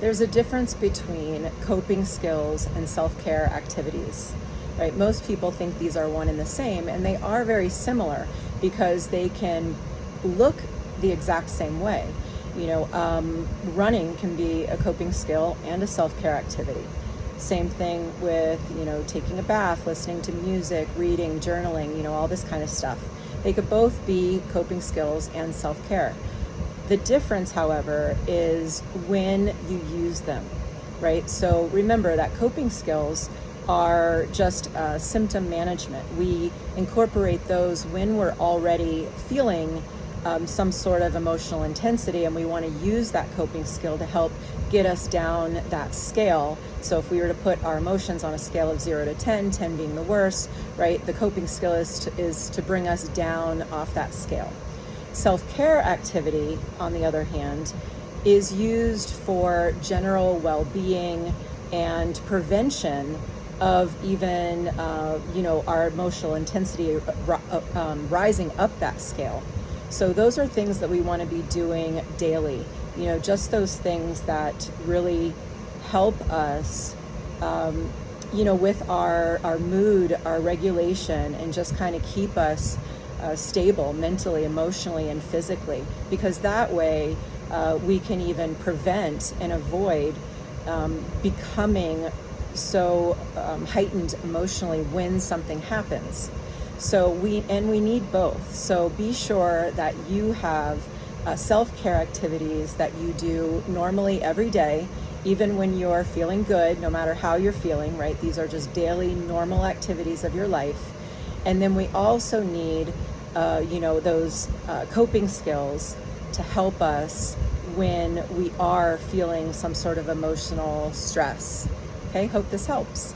There's a difference between coping skills and self-care activities, right? Most people think these are one and the same, and they are very similar because they can look the exact same way. Running can be a coping skill and a self-care activity. Same thing with, taking a bath, listening to music, reading, journaling, all this kind of stuff. They could both be coping skills and self-care. The difference, however, is when you use them, right? So remember that coping skills are just symptom management. We incorporate those when we're already feeling some sort of emotional intensity, and we want to use that coping skill to help get us down that scale. So if we were to put our emotions on a scale of 0 to 10, 10 being the worst, right? The coping skill is to bring us down off that scale. Self-care activity, on the other hand, is used for general well-being and prevention of even, our emotional intensity rising up that scale. So those are things that we want to be doing daily, just those things that really help us, with our mood, our regulation, and just kind of keep us stable mentally, emotionally, and physically, because that way we can even prevent and avoid becoming so heightened emotionally when something happens. So we need both. So be sure that you have self-care activities that you do normally every day, even when you're feeling good, no matter how you're feeling, right? These are just daily normal activities of your life. And then we also need, those coping skills to help us when we are feeling some sort of emotional stress. Okay, hope this helps.